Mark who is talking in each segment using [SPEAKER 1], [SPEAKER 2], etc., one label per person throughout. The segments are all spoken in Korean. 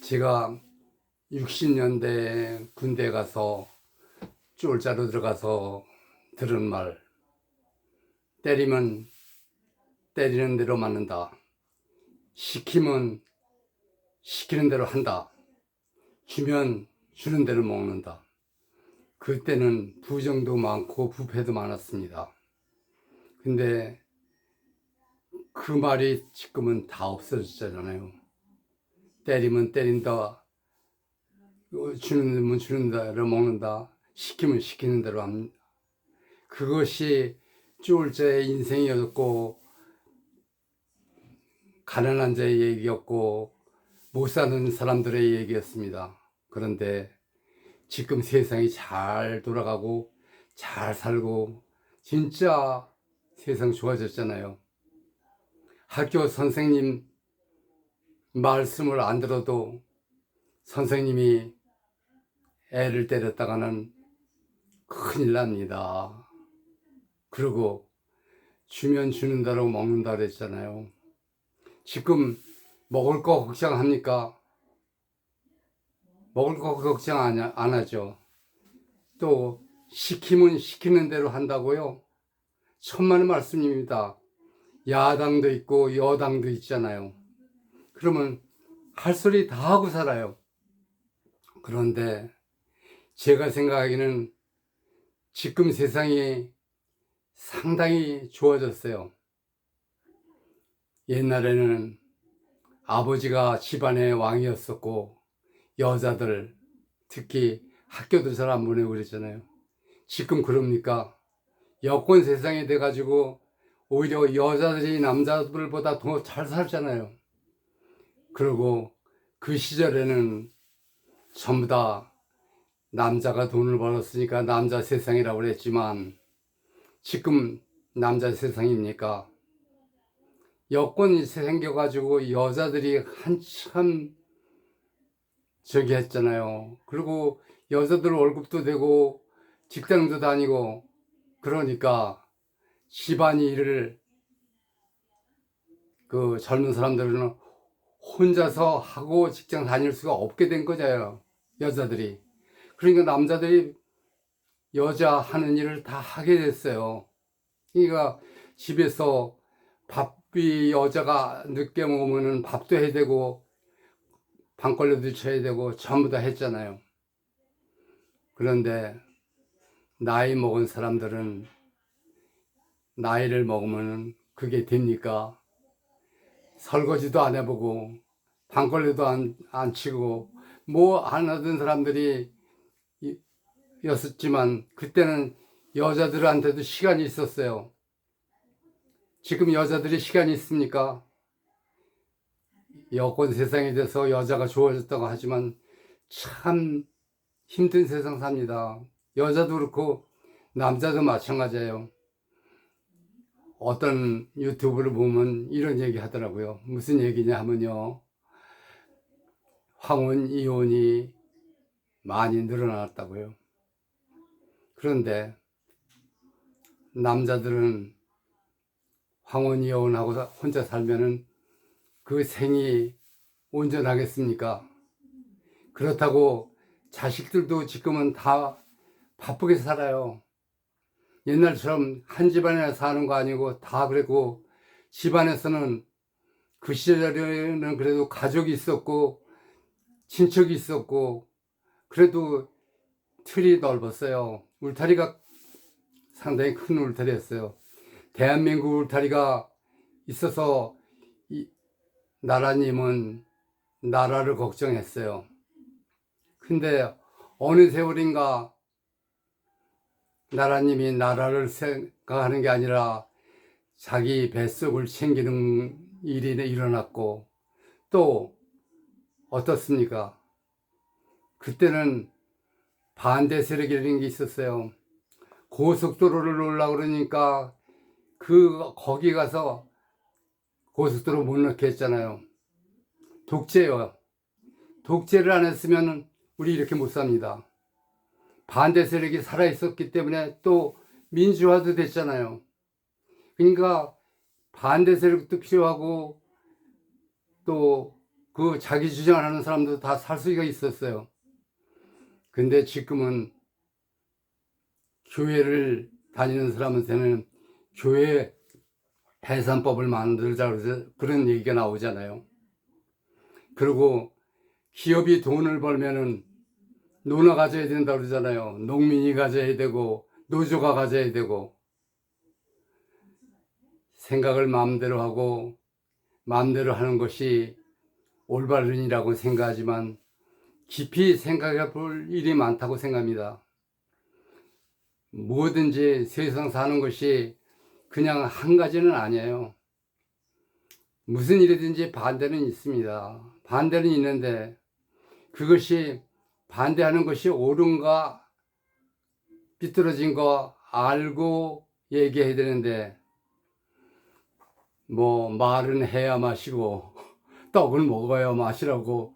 [SPEAKER 1] 제가 60년대 군대 가서 쫄자로 들어가서 들은 말, 때리면 때리는 대로 맞는다. 시키면 시키는 대로 한다. 주면 주는 대로 먹는다. 그때는 부정도 많고 부패도 많았습니다. 근데 그 말이 지금은 다 없어졌잖아요. 때리면 때린다. 주는 대로 주는 대로 먹는다. 시키면 시키는 대로 합니다. 그것이 쫄자의 인생이었고, 가난한 자의 얘기였고, 못 사는 사람들의 얘기였습니다. 그런데 지금 세상이 잘 돌아가고 잘 살고 진짜 세상 좋아졌잖아요. 학교 선생님 말씀을 안 들어도 선생님이 애를 때렸다가는 큰일 납니다. 그리고 주면 주는 대로 먹는다 그랬잖아요. 지금 먹을 거 걱정합니까? 먹을 거 걱정 안 하죠. 또 시키면 시키는 대로 한다고요? 천만의 말씀입니다. 야당도 있고 여당도 있잖아요. 그러면 할 소리 다 하고 살아요. 그런데 제가 생각하기에는 지금 세상이 상당히 좋아졌어요. 옛날에는 아버지가 집안의 왕이었었고 여자들 특히 학교도 잘 안 보내고 그랬잖아요. 지금 그럽니까? 여권 세상이 돼가지고 오히려 여자들이 남자들보다 더 잘 살잖아요. 그리고 그 시절에는 전부 다 남자가 돈을 벌었으니까 남자 세상이라고 그랬지만 지금 남자 세상입니까? 여권이 생겨가지고 여자들이 한참 저기 했잖아요. 그리고 여자들 월급도 되고 직장도 다니고 그러니까 집안일을 그 젊은 사람들은 혼자서 하고 직장 다닐 수가 없게 된 거잖아요. 여자들이. 그러니까 남자들이 여자 하는 일을 다 하게 됐어요. 그러니까 집에서 밥이 여자가 늦게 먹으면 밥도 해야 되고 방걸레도 쳐야 되고 전부 다 했잖아요. 그런데 나이 먹은 사람들은 나이를 먹으면 그게 됩니까? 설거지도 안 해보고 방걸레도 안 치고 뭐 안 하던 사람들이 였었지만 그때는 여자들한테도 시간이 있었어요. 지금 여자들이 시간이 있습니까? 여권 세상이 돼서 여자가 좋아졌다고 하지만 참 힘든 세상 삽니다. 여자도 그렇고 남자도 마찬가지예요. 어떤 유튜브를 보면 이런 얘기 하더라고요. 무슨 얘기냐 하면요. 황혼 이혼이 많이 늘어났다고요. 그런데 남자들은 황혼 이혼하고 혼자 살면은 그 생이 온전하겠습니까? 그렇다고 자식들도 지금은 다 바쁘게 살아요. 옛날처럼 한 집안에 사는 거 아니고 다 그랬고 집안에서는 그 시절에는 그래도 가족이 있었고 친척이 있었고 그래도 틀이 넓었어요. 울타리가 상당히 큰 울타리였어요. 대한민국 울타리가 있어서 나라님은 나라를 걱정했어요. 근데 어느 세월인가 나라님이 나라를 생각하는 게 아니라 자기 뱃속을 챙기는 일이 일어났고 또 어떻습니까? 그때는 반대 세력이라는 게 있었어요. 고속도로를 올라고 그러니까 거기 가서 고속도로 못 넣게 했잖아요. 독재요. 독재를 안 했으면 우리 이렇게 못 삽니다. 반대 세력이 살아있었기 때문에 또 민주화도 됐잖아요. 그러니까 반대 세력도 필요하고 또 그 자기 주장을 하는 사람도 다 살 수가 있었어요. 근데 지금은 교회를 다니는 사람한테는 교회 해산법을 만들자 그런 얘기가 나오잖아요. 그리고 기업이 돈을 벌면은 노나 가져야 된다고 그러잖아요. 농민이 가져야 되고 노조가 가져야 되고. 생각을 마음대로 하고 마음대로 하는 것이 올바른이라고 생각하지만 깊이 생각해 볼 일이 많다고 생각합니다. 뭐든지 세상 사는 것이 그냥 한 가지는 아니에요. 무슨 일이든지 반대는 있습니다. 반대는 있는데 그것이 반대하는 것이 옳은가 삐뚤어진 거 알고 얘기해야 되는데 뭐 말은 해야 마시고 떡을 먹어야 마시라고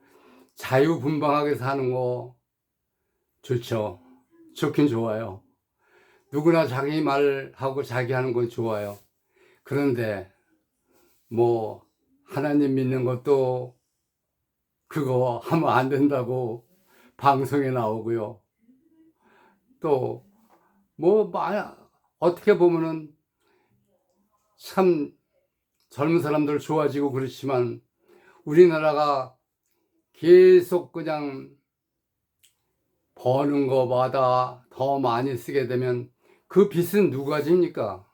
[SPEAKER 1] 자유분방하게 사는 거 좋죠. 좋긴 좋아요. 누구나 자기 말하고 자기 하는 건 좋아요. 그런데 뭐 하나님 믿는 것도 그거 하면 안 된다고 방송에 나오고요. 또 뭐 어떻게 보면은 참 젊은 사람들 좋아지고 그렇지만 우리나라가 계속 그냥 버는 거마다 더 많이 쓰게 되면 그 빚은 누가 집니까?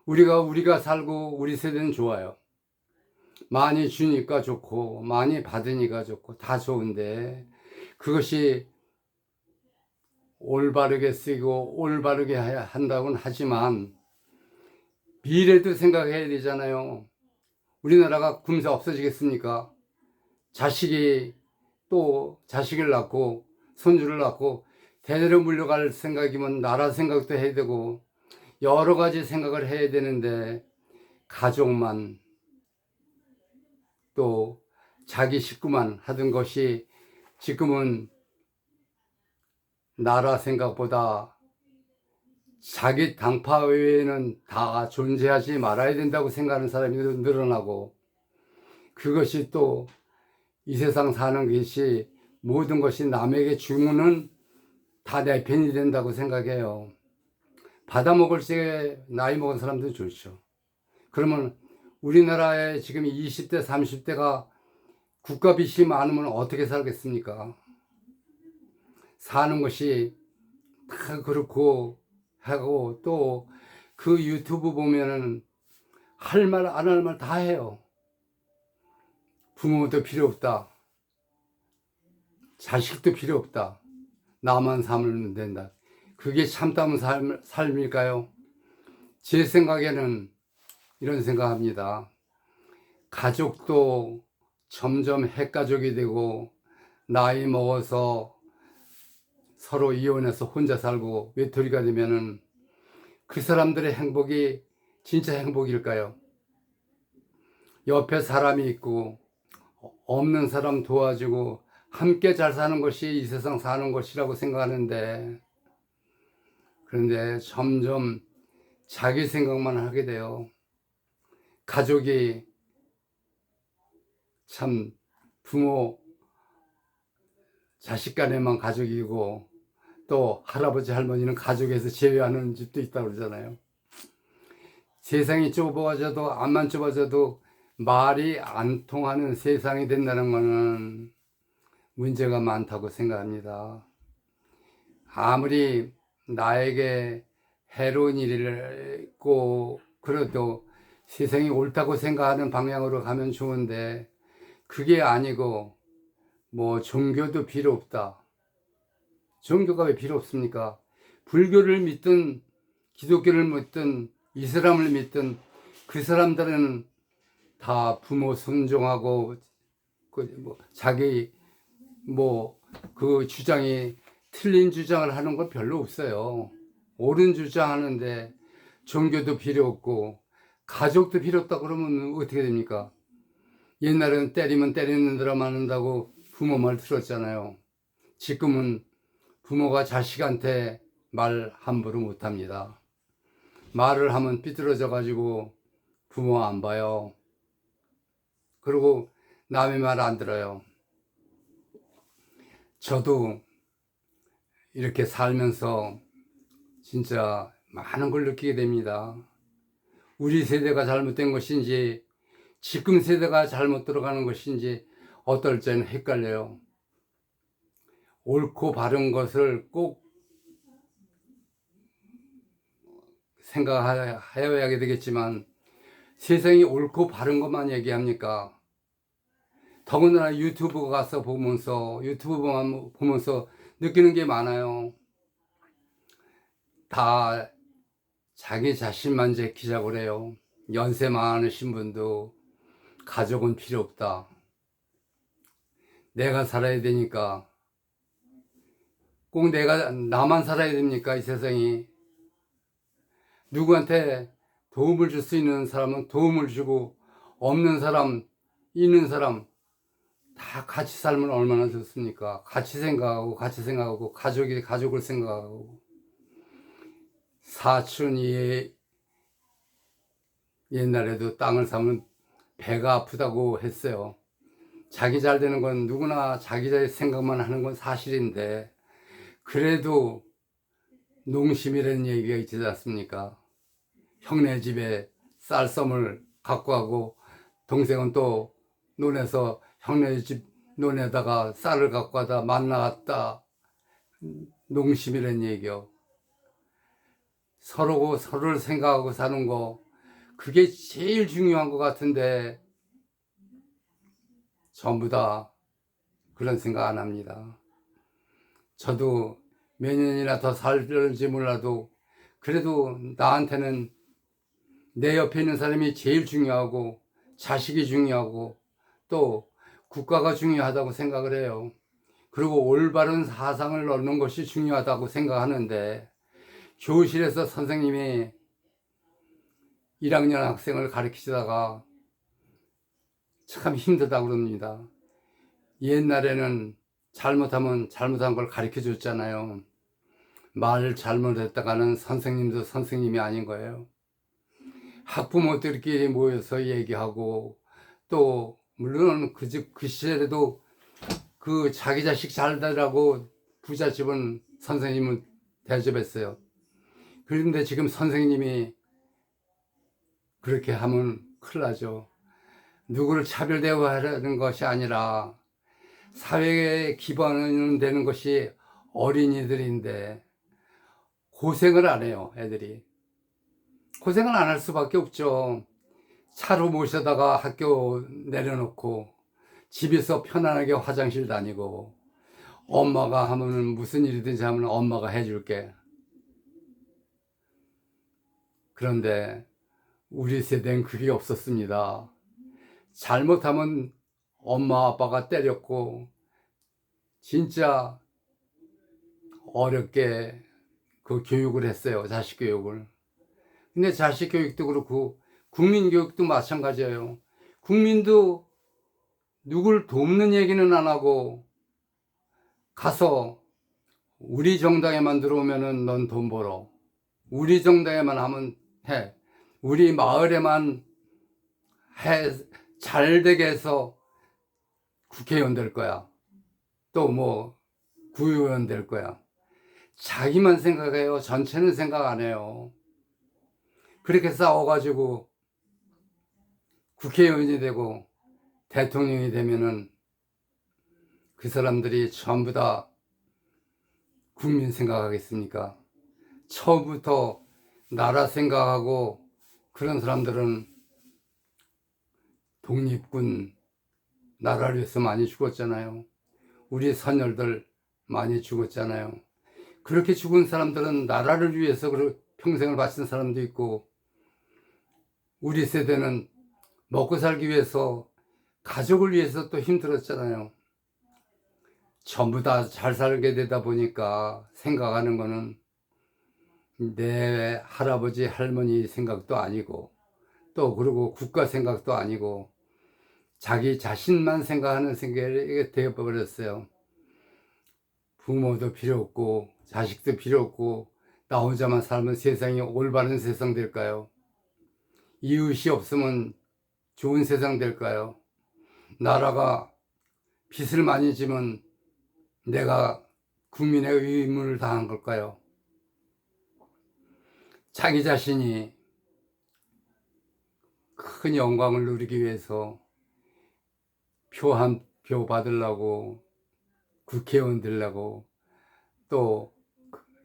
[SPEAKER 1] 우리가 살고 우리 세대는 좋아요. 많이 주니까 좋고 많이 받으니까 좋고 다 좋은데 그것이 올바르게 쓰고 올바르게 한다고는 하지만 미래도 생각해야 되잖아요. 우리나라가 금세 없어지겠습니까? 자식이 또 자식을 낳고 손주를 낳고 대대로 물려갈 생각이면 나라 생각도 해야 되고 여러 가지 생각을 해야 되는데 가족만 또 자기 식구만 하던 것이 지금은 나라 생각보다 자기 당파 외에는 다 존재하지 말아야 된다고 생각하는 사람이 늘어나고 그것이 또 이 세상 사는 것이 모든 것이 남에게 주면은 다 내 편이 된다고 생각해요. 받아먹을 때 나이 먹은 사람도 좋죠. 그러면 우리나라에 지금 20대 30대가 국가 빚이 많으면 어떻게 살겠습니까? 사는 것이 다 그렇고 하고 또 그 유튜브 보면은 할 말 안 할 말 다 해요. 부모도 필요 없다. 자식도 필요 없다. 나만 살면 된다. 그게 참다운 삶일까요? 제 생각에는 이런 생각합니다. 가족도 점점 핵가족이 되고 나이 먹어서 서로 이혼해서 혼자 살고 외톨이가 되면은 그 사람들의 행복이 진짜 행복일까요? 옆에 사람이 있고 없는 사람 도와주고 함께 잘 사는 것이 이 세상 사는 것이라고 생각하는데 그런데 점점 자기 생각만 하게 돼요. 가족이 참 부모 자식 간에만 가족이고 또 할아버지 할머니는 가족에서 제외하는 집도 있다고 그러잖아요. 세상이 좁아져도 앞만 좁아져도 말이 안 통하는 세상이 된다는 것은 문제가 많다고 생각합니다. 아무리 나에게 해로운 일을 했고 그래도 세상이 옳다고 생각하는 방향으로 가면 좋은데 그게 아니고 뭐 종교도 필요 없다. 종교가 왜 필요 없습니까? 불교를 믿든 기독교를 믿든 이슬람을 믿든 그 사람들은 다 부모 순종하고 자기 그 주장이 틀린 주장을 하는 건 별로 없어요. 옳은 주장하는데 종교도 필요 없고 가족도 필요 없다 그러면 어떻게 됩니까? 옛날에는 때리면 때리는 대로 맞는다고 부모 말 들었잖아요. 지금은 부모가 자식한테 말 함부로 못합니다. 말을 하면 삐뚤어져 가지고 부모 안 봐요. 그리고 남의 말 안 들어요. 저도 이렇게 살면서 진짜 많은 걸 느끼게 됩니다. 우리 세대가 잘못된 것인지 지금 세대가 잘못 들어가는 것인지 어떨 때는 헷갈려요. 옳고 바른 것을 꼭 생각해야 되겠지만 세상이 옳고 바른 것만 얘기합니까? 더군다나 유튜브 가서 보면서 유튜브만 보면서 느끼는 게 많아요. 다 자기 자신만 제키자고 그래요. 연세 많으신 분도 가족은 필요 없다. 내가 살아야 되니까 꼭 나만 살아야 됩니까? 이 세상이. 누구한테 도움을 줄 수 있는 사람은 도움을 주고 없는 사람, 있는 사람 다 같이 살면 얼마나 좋습니까? 같이 생각하고 가족이 가족을 생각하고 사촌이 옛날에도 땅을 사면 배가 아프다고 했어요. 자기 잘 되는 건 누구나 자기 생각만 하는 건 사실인데 그래도 농심이라는 얘기가 있지 않습니까? 형네 집에 쌀섬을 갖고 가고 동생은 또 논에서 형네 집 논에다가 쌀을 갖고 가다 만나갔다. 농심이라는 얘기요. 서로를 생각하고 사는 거 그게 제일 중요한 것 같은데 전부 다 그런 생각 안 합니다. 저도 몇 년이나 더 살지 몰라도 그래도 나한테는 내 옆에 있는 사람이 제일 중요하고 자식이 중요하고 또 국가가 중요하다고 생각을 해요. 그리고 올바른 사상을 얻는 것이 중요하다고 생각하는데 교실에서 선생님이 1학년 학생을 가르치다가 참 힘들다고 그럽니다. 옛날에는 잘못하면 잘못한 걸 가르쳐 줬잖아요. 말 잘못했다가는 선생님도 선생님이 아닌 거예요. 학부모들끼리 모여서 얘기하고 또 물론 그 시절에도 그 자기 자식 잘 되라고 부잣집은 선생님은 대접했어요. 그런데 지금 선생님이 그렇게 하면 큰일 나죠. 누구를 차별 대우하려는 것이 아니라 사회에 기반은 되는 것이 어린이들인데 고생을 안 해요. 애들이 고생을 안 할 수밖에 없죠. 차로 모셔다가 학교 내려놓고 집에서 편안하게 화장실 다니고 엄마가 하면은 무슨 일이든지 하면 엄마가 해줄게. 그런데 우리 세대는 그게 없었습니다. 잘못하면 엄마 아빠가 때렸고 진짜 어렵게 그 교육을 했어요. 자식 교육을. 근데 자식 교육도 그렇고 국민 교육도 마찬가지예요. 국민도 누굴 돕는 얘기는 안 하고 가서 우리 정당에만 들어오면은 넌 돈 벌어. 우리 정당에만 하면 해. 우리 마을에만 해. 잘 되게 해서 국회의원 될 거야. 또 뭐 구의원 될 거야. 자기만 생각해요. 전체는 생각 안 해요. 그렇게 싸워가지고 국회의원이 되고 대통령이 되면은 그 사람들이 전부 다 국민 생각하겠습니까? 처음부터 나라 생각하고 그런 사람들은 독립군 나라를 위해서 많이 죽었잖아요. 우리 선열들 많이 죽었잖아요. 그렇게 죽은 사람들은 나라를 위해서 평생을 바친 사람도 있고 우리 세대는 먹고 살기 위해서 가족을 위해서 또 힘들었잖아요. 전부 다 잘 살게 되다 보니까 생각하는 거는 내 할아버지 할머니 생각도 아니고 또 그리고 국가 생각도 아니고 자기 자신만 생각하는 생각이 되어버렸어요. 부모도 필요 없고 자식도 필요 없고 나 혼자만 살면 세상이 올바른 세상 될까요? 이웃이 없으면 좋은 세상 될까요? 나라가 빚을 많이 지면 내가 국민의 의무를 다한 걸까요? 자기 자신이 큰 영광을 누리기 위해서 표 한 표 받으려고 국회의원 되려고 또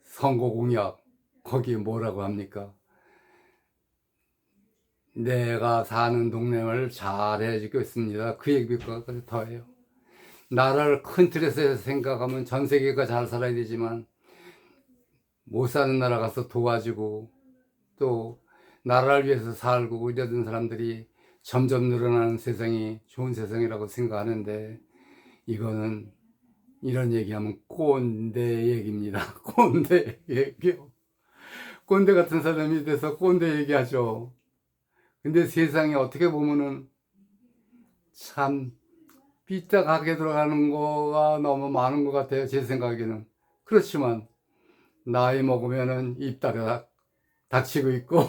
[SPEAKER 1] 선거 공약 거기에 뭐라고 합니까? 내가 사는 동네를 잘 해주겠습니다. 그 얘기가 더해요. 나라를 큰 틀에서 생각하면 전 세계가 잘 살아야 되지만 못 사는 나라 가서 도와주고 또 나라를 위해서 살고 이러던 사람들이 점점 늘어나는 세상이 좋은 세상이라고 생각하는데 이거는 이런 얘기하면 꼰대 얘기입니다. 꼰대 얘기요. 꼰대 같은 사람이 돼서 꼰대 얘기하죠. 근데 세상에 어떻게 보면은 참 삐딱하게 들어가는 거가 너무 많은 것 같아요. 제 생각에는. 그렇지만 나이 먹으면은 입 닥치고 있고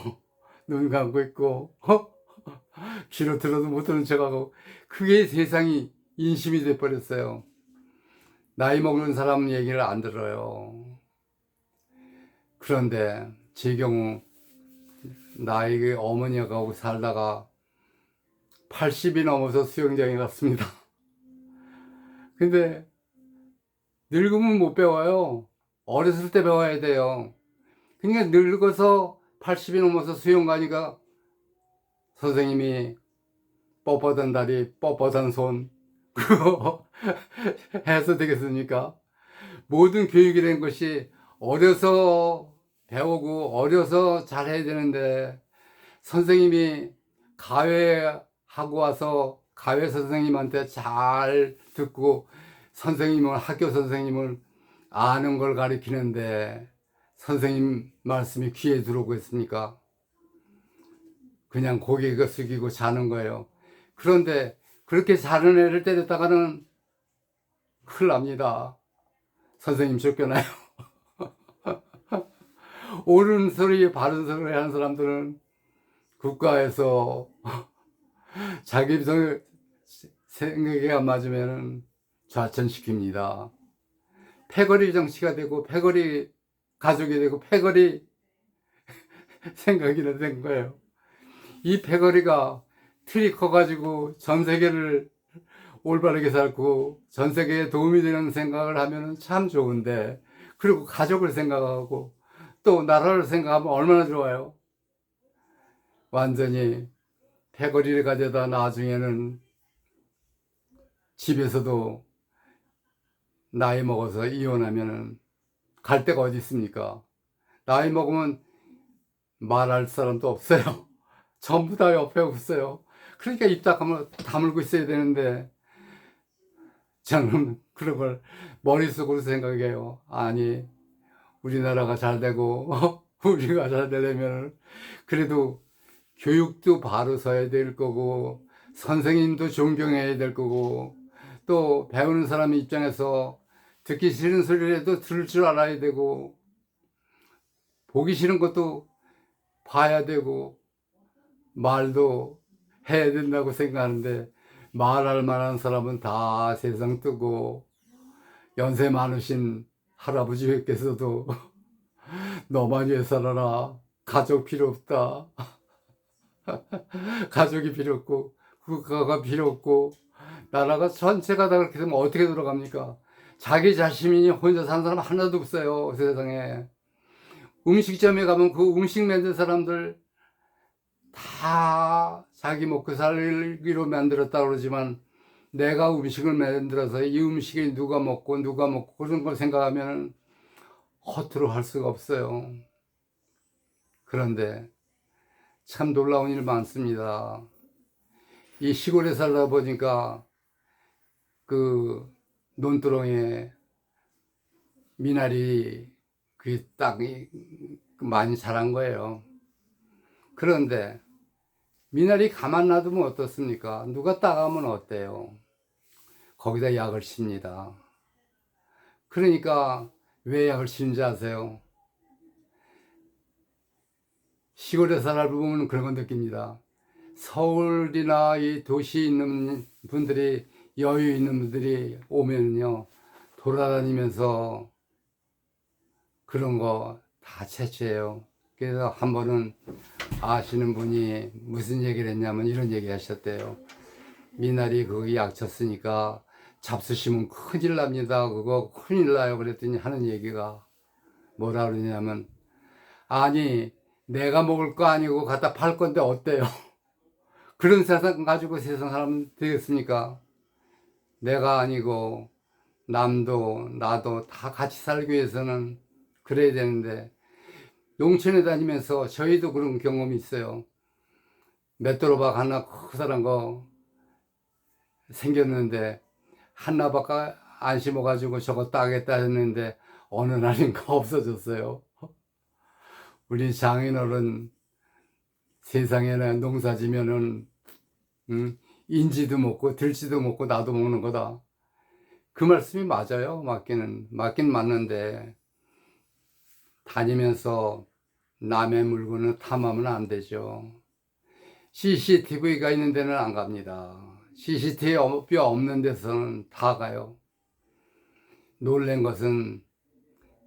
[SPEAKER 1] 눈 감고 있고 귀로 들어도 못 듣는 척하고 그게 세상이 인심이 돼버렸어요. 나이 먹는 사람 얘기를 안 들어요. 그런데 제 경우 나에게 어머니하고 살다가 80이 넘어서 수영장에 갔습니다. 근데 늙으면 못 배워요. 어렸을 때 배워야 돼요. 그러니까 늙어서 80이 넘어서 수영 가니까 선생님이 뻣뻣한 다리, 뻣뻣한 손 그거 해서 되겠습니까? 모든 교육이라는 것이 어려서 배우고 어려서 잘해야 되는데 선생님이 가외하고 와서 가외 선생님한테 잘 듣고 선생님을 학교 선생님을 아는 걸 가르치는데 선생님 말씀이 귀에 들어오고 있습니까? 그냥 고개가 숙이고 자는 거예요. 그런데 그렇게 자는 애를 때렸다가는 큰일 납니다. 선생님 쫓겨나요. 옳은 소리 바른 소리 하는 사람들은 국가에서 자기 생각이 안 맞으면 좌천시킵니다. 패거리 정치가 되고 패거리 가족이 되고 패거리 생각이 된 거예요. 이 패거리가 틀이 커가지고 전 세계를 올바르게 살고 전 세계에 도움이 되는 생각을 하면 참 좋은데 그리고 가족을 생각하고 또 나라를 생각하면 얼마나 좋아요. 완전히 패거리를 가져다 나중에는 집에서도 나이 먹어서 이혼하면 갈 데가 어디 있습니까? 나이 먹으면 말할 사람도 없어요. 전부 다 옆에 없어요. 그러니까 입 다물고 있어야 되는데 저는 그런 걸 머릿속으로 생각해요. 아니 우리나라가 잘 되고 우리가 잘 되려면 그래도 교육도 바로 서야 될 거고 선생님도 존경해야 될 거고 또 배우는 사람 입장에서 듣기 싫은 소리라도 들을 줄 알아야 되고 보기 싫은 것도 봐야 되고 말도 해야 된다고 생각하는데 말할 만한 사람은 다 세상 뜨고 연세 많으신 할아버지께서도 너만 위해 살아라. 가족 필요 없다. 가족이 필요 없고 국가가 필요 없고 나라가 전체가 다 그렇게 되면 어떻게 돌아갑니까? 자기 자신이 혼자 사는 사람 하나도 없어요. 세상에. 음식점에 가면 그 음식 만든 사람들 다 자기 먹고 살기로 만들었다 그러지만 내가 음식을 만들어서 이 음식이 누가 먹고 그런 걸 생각하면 허투루 할 수가 없어요. 그런데 참 놀라운 일 많습니다. 이 시골에 살다 보니까 그 논두렁에 미나리 그게 딱 많이 자란 거예요. 그런데 미나리 가만 놔두면 어떻습니까? 누가 따가면 어때요? 거기다 약을 씁니다. 그러니까 왜 약을 쓰는지 아세요? 시골에 살아보면 그런 건 느낍니다. 서울이나 이 도시에 있는 분들이, 여유 있는 분들이 오면요, 돌아다니면서 그런 거 다 채취해요. 그래서 한 번은 아시는 분이 무슨 얘기를 했냐면 이런 얘기 하셨대요. 미나리 그거 약 쳤으니까 잡수시면 큰일 납니다. 그거 큰일 나요. 그랬더니 하는 얘기가 뭐라 그러냐면, 아니, 내가 먹을 거 아니고 갖다 팔 건데 어때요? 그런 세상 가지고 세상 사람 되겠습니까? 내가 아니고 남도 나도 다 같이 살기 위해서는 그래야 되는데, 농촌에 다니면서 저희도 그런 경험이 있어요. 맷돌호박 하나 커다란 거 생겼는데 하나밖에 안 심어가지고 저거 따겠다 했는데 어느 날인가 없어졌어요. 우리 장인어른 세상에는 농사 지면은 인지도 먹고 들지도 먹고 나도 먹는 거다. 그 말씀이 맞아요. 맞긴 맞는데 다니면서 남의 물건을 탐하면 안 되죠. CCTV가 있는 데는 안 갑니다. CCTV 없는 데서는 다 가요. 놀란 것은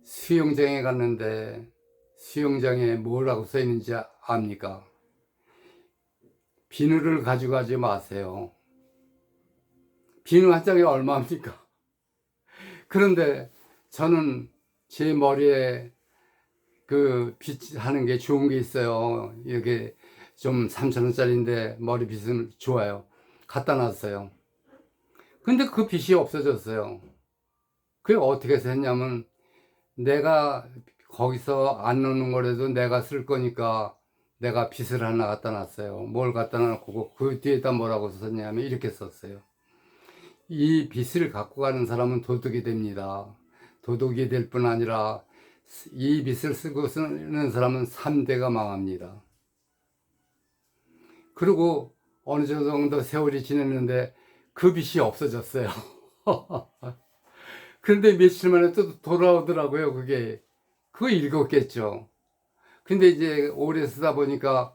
[SPEAKER 1] 수영장에 갔는데 수영장에 뭐라고 써 있는지 압니까? 비누를 가져가지 마세요. 비누 한 장에 얼마입니까? 그런데 저는 제 머리에 그 빗 하는 게 좋은 게 있어요. 이렇게 좀 3,000원짜리인데 머리 빗은 좋아요. 갖다 놨어요. 근데 그 빗이 없어졌어요. 그게 어떻게 해서 했냐면, 내가 거기서 안 넣는 거라도 내가 쓸 거니까 내가 빗을 하나 갖다 놨어요. 뭘 갖다 놓고 그 뒤에다 뭐라고 썼냐면 이렇게 썼어요. 이 빗을 갖고 가는 사람은 도둑이 됩니다. 도둑이 될 뿐 아니라 이 빗을 쓰고 쓰는 사람은 3대가 망합니다. 그리고 어느 정도 세월이 지났는데 그 빗이 없어졌어요. 그런데 며칠 만에 또 돌아오더라고요. 그거 읽었겠죠. 근데 이제 오래 쓰다 보니까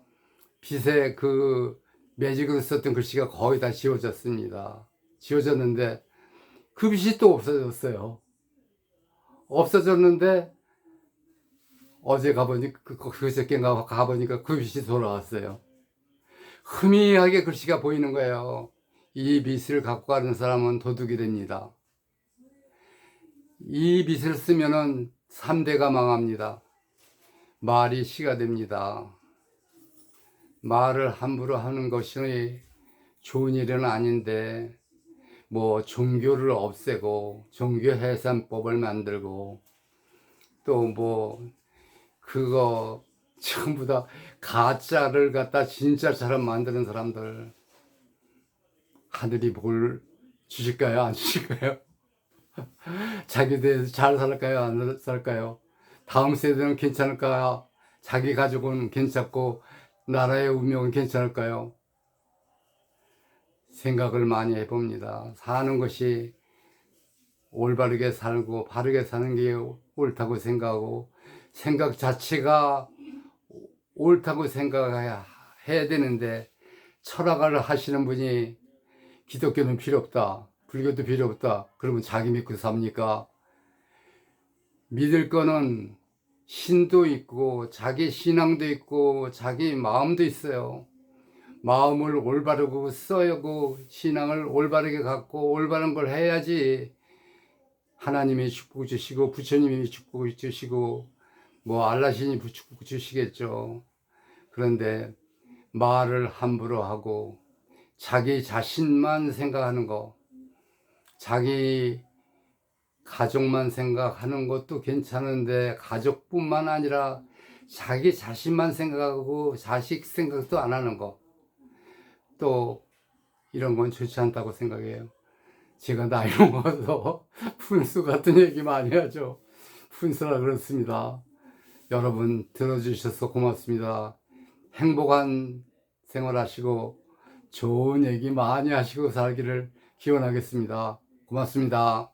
[SPEAKER 1] 빗에 그 매직으로 썼던 글씨가 거의 다 지워졌습니다. 지워졌는데 그 빗이 또 없어졌어요. 없어졌는데 어제 그저께인가 가보니까 그 빗이 돌아왔어요. 희미하게 글씨가 보이는 거예요. 이 빗을 갖고 가는 사람은 도둑이 됩니다. 이 빗을 쓰면은 3대가 망합니다. 말이 시가 됩니다. 말을 함부로 하는 것이 좋은 일은 아닌데, 뭐 종교를 없애고 종교 해산법을 만들고 또 뭐 그거 전부 다 가짜를 갖다 진짜처럼 만드는 사람들, 하늘이 뭘 주실까요? 안 주실까요? 자기들 잘 살까요? 안 살까요? 다음 세대는 괜찮을까요? 자기 가족은 괜찮고 나라의 운명은 괜찮을까요? 생각을 많이 해봅니다. 사는 것이 올바르게 살고 바르게 사는 게 옳다고 생각하고, 생각 자체가 옳다고 생각해야 되는데, 철학을 하시는 분이 기독교는 필요 없다, 불교도 필요 없다, 그러면 자기 믿고 삽니까? 믿을 거는 신도 있고 자기 신앙도 있고 자기 마음도 있어요. 마음을 올바르고 써야고 신앙을 올바르게 갖고 올바른 걸 해야지 하나님이 축복 주시고 부처님이 축복 주시고 뭐 알라신이 축복 주시겠죠. 그런데 말을 함부로 하고 자기 자신만 생각하는 거, 자기 가족만 생각하는 것도 괜찮은데 가족뿐만 아니라 자기 자신만 생각하고 자식 생각도 안 하는 거, 또 이런 건 좋지 않다고 생각해요. 제가 나이 먹어서 푼수 같은 얘기 많이 하죠. 푼수라 그렇습니다. 여러분 들어주셔서 고맙습니다. 행복한 생활하시고 좋은 얘기 많이 하시고 살기를 기원하겠습니다. 고맙습니다.